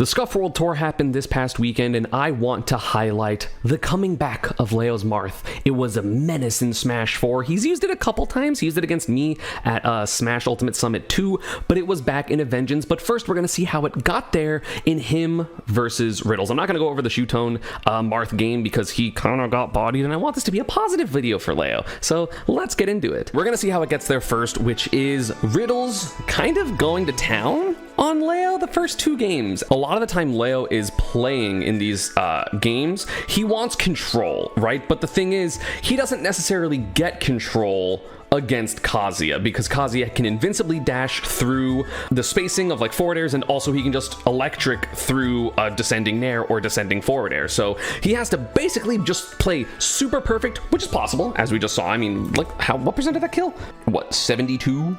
The Scuffed World Tour happened this past weekend, and I want to highlight the coming back of Leo's Marth. It was a menace in Smash 4. He's used it a couple times. He used it against me at Smash Ultimate Summit 2, but it was back in a vengeance. But first, we're going to see how it got there in him versus Riddles. I'm not going to go over the Shootone Marth game because he kind of got bodied, and I want this to be a positive video for Leo. So let's get into it. We're going to see how it gets there first, which is Riddles kind of going to town on Leo the first two games. A lot of the time Leo is playing in these games, he wants control, right? But the thing is, he doesn't necessarily get control against Kazuya, because Kazuya can invincibly dash through the spacing of like forward airs, and also he can just electric through a descending nair or descending forward air. So he has to basically just play super perfect, which is possible, as we just saw. I mean, like, what percent did that kill? What, 72?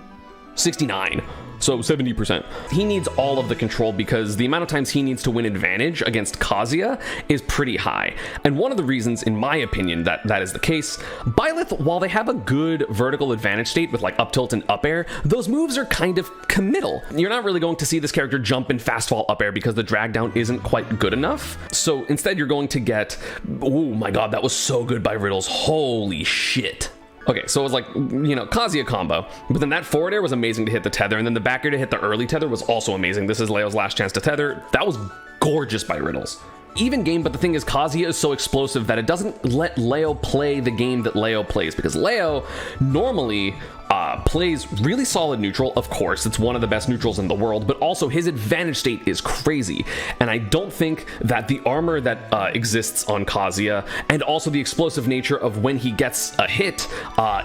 69. So 70%. He needs all of the control because the amount of times he needs to win advantage against Kazuya is pretty high. And one of the reasons, in my opinion, that is the case, Byleth, while they have a good vertical advantage state with like up tilt and up air, those moves are kind of committal. You're not really going to see this character jump in fast fall up air because the drag down isn't quite good enough. So instead you're going to get, oh my god, that was so good by Riddles. Holy shit. Okay, so it was like, you know, Kazuya combo, but then that forward air was amazing to hit the tether, and then the back air to hit the early tether was also amazing. This is Leo's last chance to tether. That was gorgeous by Riddles. Even game, but the thing is, Kazuya is so explosive that it doesn't let Leo play the game that Leo plays, because Leo normally plays really solid neutral. Of course, it's one of the best neutrals in the world, but also his advantage state is crazy. And I don't think that the armor that exists on Kazuya, and also the explosive nature of when he gets a hit,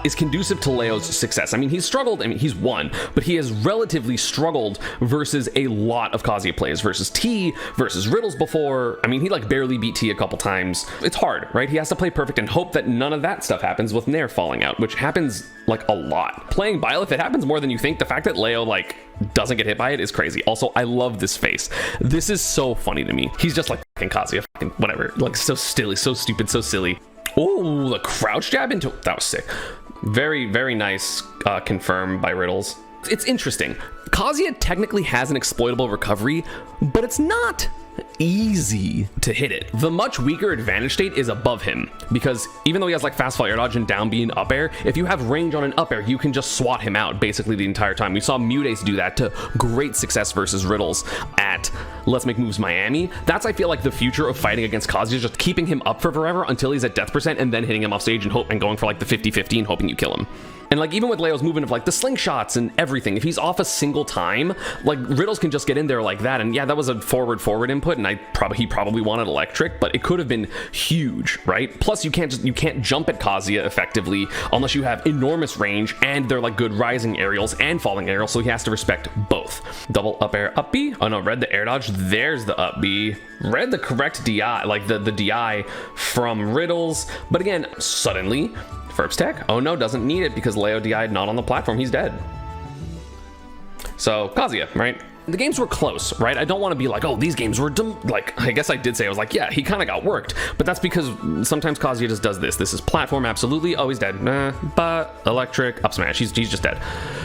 is conducive to Leo's success. I mean, he's struggled, I mean, he's won, but he has relatively struggled versus a lot of Kazuya plays, versus T, versus Riddles before. I mean, he like barely beat T a couple times. It's hard, right? He has to play perfect and hope that none of that stuff happens with Nair falling out, which happens like a lot. Playing Byleth, it happens more than you think. The fact that Leo like doesn't get hit by it is crazy. Also, I love this face. This is so funny to me. He's just like fucking Kazuya, fucking whatever. Like so silly, so stupid, so silly. Oh, the crouch jab into, that was sick. Very, very nice confirm by Riddles. It's interesting. Kazuya technically has an exploitable recovery, but it's not easy to hit it. The much weaker advantage state is above him, because even though he has like fast fall air dodge and down B and up air, if you have range on an up air, you can just swat him out basically the entire time. We saw Mudace do that to great success versus Riddles at Let's Make Moves Miami. That's, I feel like, the future of fighting against Kazuya, just keeping him up for forever until he's at death percent and then hitting him off stage and going for like the 50-50 and hoping you kill him. And like even with Leo's movement of like the slingshots and everything, if he's off a single time, like Riddles can just get in there like that. And yeah, that was a forward input, and he probably wanted electric, but it could have been huge, right? Plus you can't jump at Kazuya effectively unless you have enormous range and they're like good rising aerials and falling aerials, so he has to respect both. Double up air up B. Oh no, read the air dodge. There's the up B. Read the correct DI, like the DI from Riddles. But again, suddenly Ferps tech? Oh no, doesn't need it because Leo DI'd not on the platform. He's dead. So, Kazuya, right? The games were close, right? I don't want to be like, oh, these games were dumb. Like, I guess I did say, I was like, yeah, he kind of got worked. But that's because sometimes Kazuya just does this. This is platform, absolutely. Oh, he's dead. Nah, but electric, up smash. He's just dead,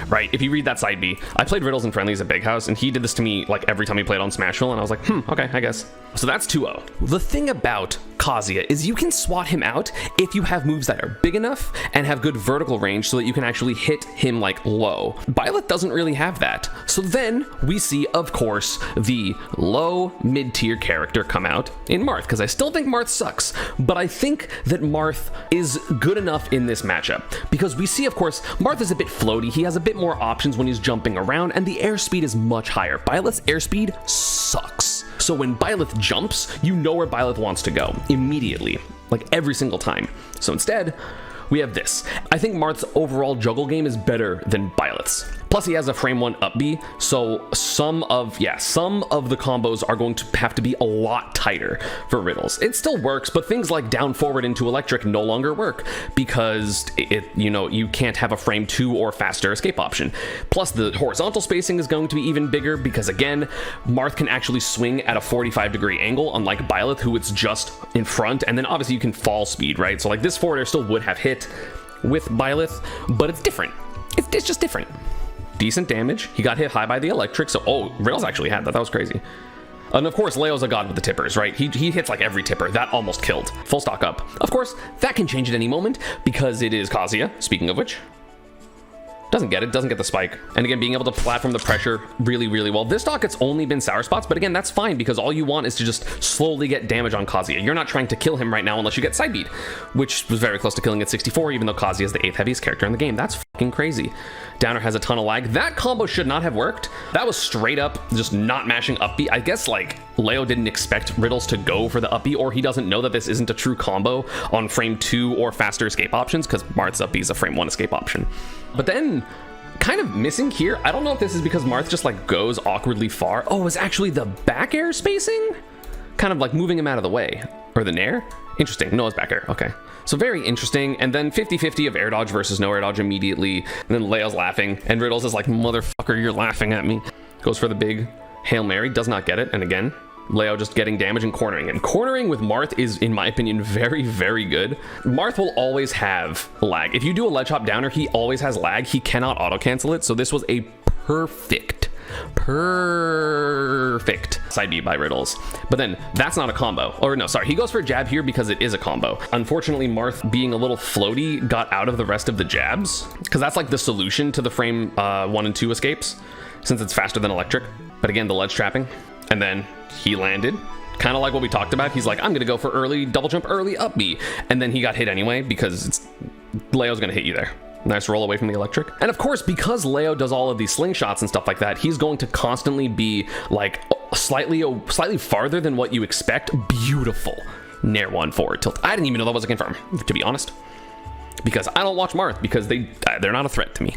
right? If you read that side B, I played Riddles and Friendlies at Big House, and he did this to me like every time he played on Smashville, and I was like, okay, I guess. So that's 2-0. The thing about Kazuya is you can swat him out if you have moves that are big enough and have good vertical range so that you can actually hit him like low. Byleth doesn't really have that. So then we see, of course, the low mid-tier character come out in Marth, because I still think Marth sucks, but I think that Marth is good enough in this matchup, because we see, of course, Marth is a bit floaty. He has a bit more options when he's jumping around, and the airspeed is much higher. Byleth's airspeed sucks. So when Byleth jumps, you know where Byleth wants to go immediately, like every single time. So instead, we have this. I think Marth's overall juggle game is better than Byleth's. Plus he has a frame 1 up B, so some of the combos are going to have to be a lot tighter for Riddles. It still works, but things like down forward into electric no longer work because you can't have a frame 2 or faster escape option. Plus the horizontal spacing is going to be even bigger because again, Marth can actually swing at a 45-degree angle, unlike Byleth, who it's just in front, and then obviously you can fall speed, right? So like this forward air still would have hit with Byleth, but it's different. It's just different. Decent damage. He got hit high by the electric, so Riddles actually had that. That was crazy. And of course, Leo's a god with the tippers, right? He hits like every tipper. That almost killed. Full stock up. Of course, that can change at any moment because it is Kazuya, speaking of which. Doesn't get it, doesn't get the spike. And again, being able to platform the pressure really, really well. This stock, it's only been sour spots, but again, that's fine because all you want is to just slowly get damage on Kazuya. You're not trying to kill him right now unless you get side beat, which was very close to killing at 64, even though Kazuya is the 8th heaviest character in the game. That's fucking crazy. Downer has a ton of lag. That combo should not have worked. That was straight up just not mashing up B. I guess like Leo didn't expect Riddles to go for the up B, or he doesn't know that this isn't a true combo on frame 2 or faster escape options because Marth's up B is a frame 1 escape option. But then kind of missing here. I don't know if this is because Marth just like goes awkwardly far. Oh, it's actually the back air spacing? Kind of like moving him out of the way. Or the nair? Interesting. No, it's back air. Okay. So very interesting. And then 50-50 of air dodge versus no air dodge immediately. And then Leo's laughing. And Riddles is like, motherfucker, you're laughing at me. Goes for the big Hail Mary. Does not get it. And again, Leo just getting damage and cornering. And cornering with Marth is, in my opinion, very, very good. Marth will always have lag. If you do a ledge hop downer, he always has lag. He cannot auto cancel it. So this was a perfect side B by Riddles. But then that's not a combo. Or no, sorry, he goes for a jab here because it is a combo. Unfortunately, Marth being a little floaty got out of the rest of the jabs because that's like the solution to the frame 1 and 2 escapes since it's faster than electric. But again, the ledge trapping. And then he landed, kind of like what we talked about. He's like, I'm gonna go for early double jump, early up B. And then he got hit anyway because Leo's gonna hit you there. Nice roll away from the electric. And of course, because Leo does all of these slingshots and stuff like that, he's going to constantly be like slightly farther than what you expect. Beautiful nair 1 forward tilt. I didn't even know that was a confirm, to be honest, because I don't watch Marth because they're not a threat to me.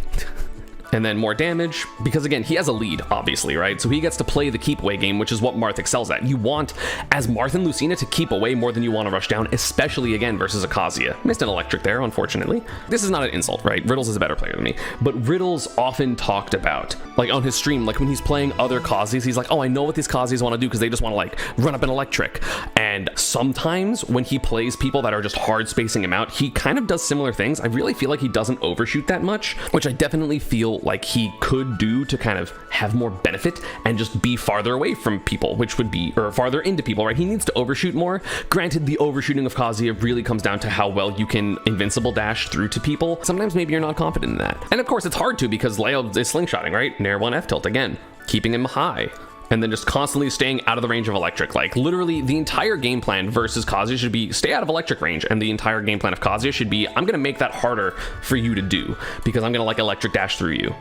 And then more damage, because again, he has a lead, obviously, right? So he gets to play the keep away game, which is what Marth excels at. You want, as Marth and Lucina, to keep away more than you want to rush down, especially, again, versus a Kazuya. Missed an electric there, unfortunately. This is not an insult, right? Riddles is a better player than me. But Riddles often talked about, like on his stream, like when he's playing other Kazuyas, he's like, oh, I know what these Kazuyas want to do because they just want to like run up an electric. And sometimes when he plays people that are just hard spacing him out, he kind of does similar things. I really feel like he doesn't overshoot that much, which I definitely feel like he could do to kind of have more benefit and just be farther away from people, which would be, or farther into people, right? He needs to overshoot more. Granted, the overshooting of Kazuya really comes down to how well you can invincible dash through to people. Sometimes maybe you're not confident in that. And of course it's hard to because Leo is slingshotting, right? Nair 1 F tilt again, keeping him high. And then just constantly staying out of the range of electric. Like literally the entire game plan versus Kazuya should be stay out of electric range, and the entire game plan of Kazuya should be I'm gonna make that harder for you to do because I'm gonna like electric dash through you.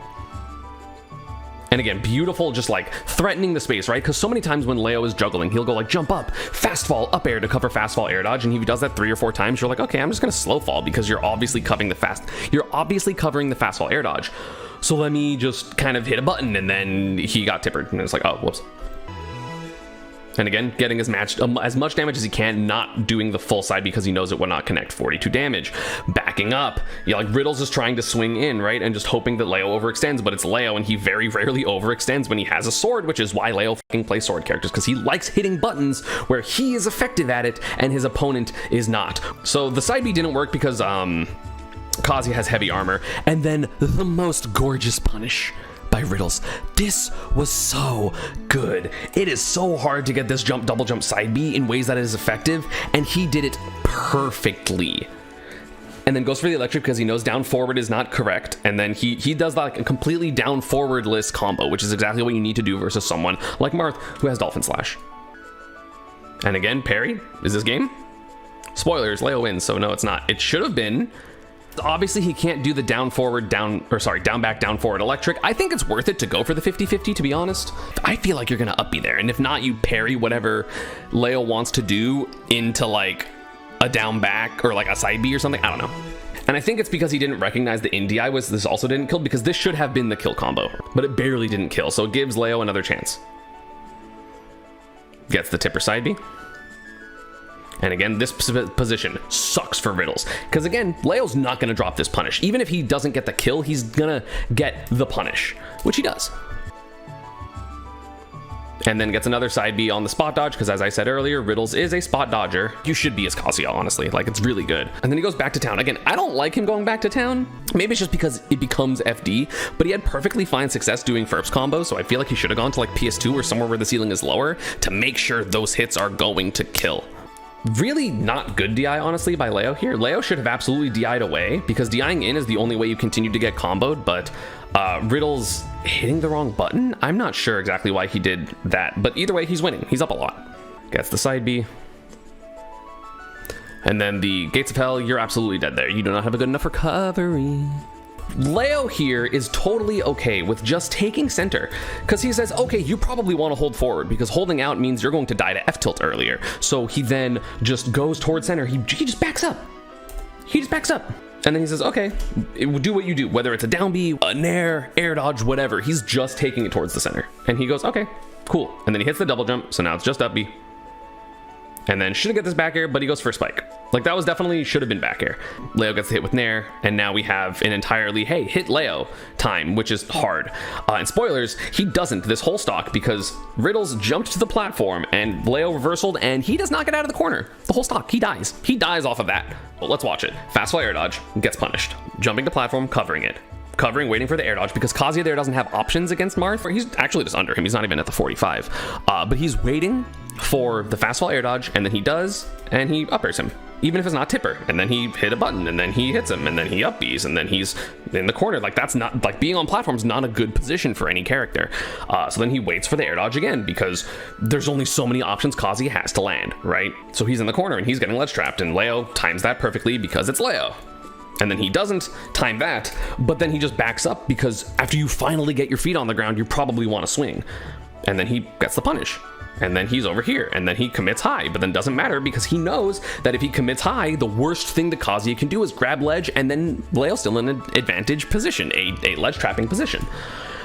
And again, beautiful, just like threatening the space, right? Because so many times when Leo is juggling, he'll go like jump up, fast fall, up air to cover fast fall air dodge. And if he does that 3 or 4 times, you're like, okay, I'm just gonna slow fall because you're obviously covering the fast fall air dodge. So let me just kind of hit a button, and then he got tippered. And it's like, oh, whoops. And again, getting as much damage as he can, not doing the full side because he knows it will not connect. 42 damage. Backing up. Yeah, like Riddles is trying to swing in, right? And just hoping that Leo overextends, but it's Leo, and he very rarely overextends when he has a sword, which is why Leo fucking plays sword characters, because he likes hitting buttons where he is effective at it and his opponent is not. So the side B didn't work because Kazuya has heavy armor. And then the most gorgeous punish by Riddles. This was so good. It is so hard to get this jump, double jump side B in ways that is effective, and he did it perfectly. And then goes for the electric because he knows down forward is not correct, and then he does like a completely down forwardless combo, which is exactly what you need to do versus someone like Marth who has Dolphin Slash. And again, parry. Is this game? Spoilers, Leo wins, so no, it's not. It should have been. Obviously, he can't do the down back, down forward electric. I think it's worth it to go for the 50-50, to be honest. I feel like you're gonna up B there, and if not, you parry whatever Leo wants to do into like a down back or like a side B or something. I don't know. And I think it's because he didn't recognize the NDI this also didn't kill, because this should have been the kill combo, but it barely didn't kill, so it gives Leo another chance. Gets the tipper side B. And again, this position sucks for Riddles, because again, Leo's not going to drop this punish. Even if he doesn't get the kill, he's going to get the punish, which he does. and then gets another side B on the spot dodge, because as I said earlier, Riddles is a spot dodger. You should be as Kazuya, honestly. Like, it's really good. And then he goes back to town. Again, I don't like him going back to town. Maybe it's just because it becomes FD, but he had perfectly fine success doing FERPs combos, so I feel like he should have gone to like PS2 or somewhere where the ceiling is lower to make sure those hits are going to kill. Really not good DI, honestly, by Leo here. Leo should have absolutely DI'd away, because DIing in is the only way you continue to get comboed, but Riddles hitting the wrong button? I'm not sure exactly why he did that, but either way, he's winning. He's up a lot. Gets the side B. And then the Gates of Hell, you're absolutely dead there. You do not have a good enough recovery. Leo here is totally okay with just taking center, because he says, okay, you probably want to hold forward, because holding out means you're going to die to F-tilt earlier. So he then just goes towards center. He just backs up. He just backs up. And then he says, okay, it will do what you do, whether it's a down B, a nair, air dodge, whatever. He's just taking it towards the center. And he goes, okay, cool. And then he hits the double jump, so now it's just up B. And then shouldn't get this back air, but he goes for a spike. Like, that was definitely should have been back air. Leo gets the hit with nair, and now we have an entirely, hey, hit Leo time, which is hard. And spoilers, he doesn't this whole stock, because Riddles jumped to the platform and Leo reversaled, and he does not get out of the corner. The whole stock, he dies. He dies off of that. Well, let's watch it. Fast fire air dodge, gets punished. Jumping to platform, covering it. Covering, waiting for the air dodge, because Kazuya there doesn't have options against Marth. He's actually just under him. He's not even at the 45. But he's waiting for the fast fall air dodge, and then he does, and he uppers him, even if it's not tipper. And then he hit a button, and then he hits him, and then he up Bs, and then he's in the corner. Like, that's not, like, being on platform is not a good position for any character. So then he waits for the air dodge again, because there's only so many options Kazuya has to land, right? So he's in the corner, and he's getting ledge trapped, and Leo times that perfectly because it's Leo. And then he doesn't time that, but then he just backs up, because after you finally get your feet on the ground, you probably want to swing. And then he gets the punish. And then he's over here, and then he commits high, but then doesn't matter, because he knows that if he commits high, the worst thing that Kazuya can do is grab ledge, and then Leo's still in an advantage position, a ledge trapping position.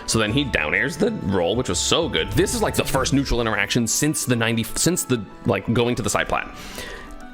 So then he down airs the roll, which was so good. This is like the first neutral interaction since the like going to the side plat.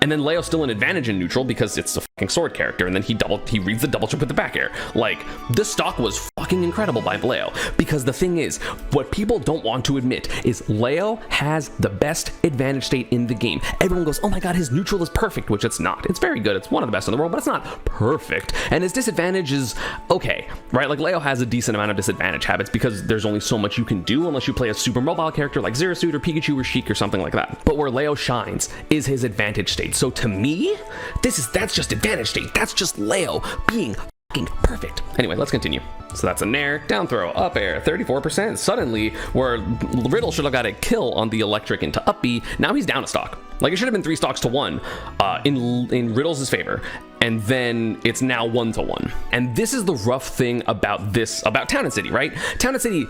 And then Leo's still an advantage in neutral because it's a fucking sword character, and then he reads the double trip with the back air. Like, this stock was fucking incredible by Leo, because the thing is, what people don't want to admit is Leo has the best advantage state in the game. Everyone goes, oh my god, his neutral is perfect, which it's not. It's very good, it's one of the best in the world, but it's not perfect. And his disadvantage is okay, right? Like, Leo has a decent amount of disadvantage habits, because there's only so much you can do unless you play a super mobile character like Zero Suit or Pikachu or Sheik or something like that. But where Leo shines is his advantage state. So to me, that's just advantage state. That's just Leo being fucking perfect. Anyway, let's continue. So that's a nair, down throw, up air, 34%. Suddenly, where Riddle should have got a kill on the electric into up B, now he's down a stock. Like, it should have been 3 stocks to 1 in Riddles' favor. And then it's now 1 to 1. And this is the rough thing about Town and City, right? Town and City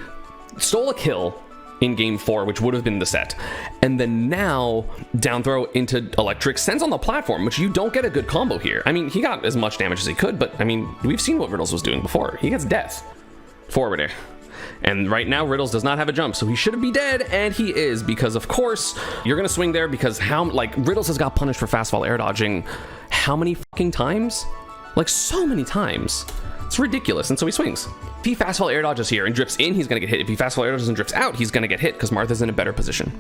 stole a kill in game 4, which would have been the set, and then now down throw into electric sends on the platform, which you don't get a good combo here. I mean, he got as much damage as he could, but I mean, we've seen what Riddles was doing before. He gets death forward air, and right now Riddles does not have a jump, so he should be dead, and he is, because of course you're gonna swing there, because Riddles has got punished for fast fall air dodging how many fucking times? Like, so many times. It's ridiculous, and so he swings. If he fast fall air dodges here and drifts in, he's gonna get hit. If he fast fall air dodges and drifts out, he's gonna get hit, because Marth is in a better position.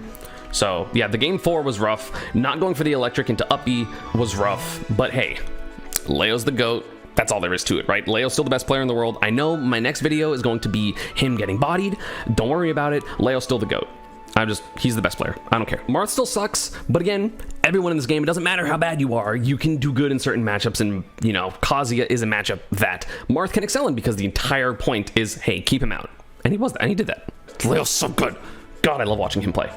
So yeah, the game 4 was rough. Not going for the electric into up B was rough, but hey, Leo's the GOAT. That's all there is to it, right? Leo's still the best player in the world. I know my next video is going to be him getting bodied. Don't worry about it. Leo's still the GOAT. He's the best player. I don't care. Marth still sucks, but again, everyone in this game, it doesn't matter how bad you are, you can do good in certain matchups, and, you know, Kazuya is a matchup that Marth can excel in, because the entire point is, hey, keep him out. And he was that, and he did that. Leo's so good. God, I love watching him play.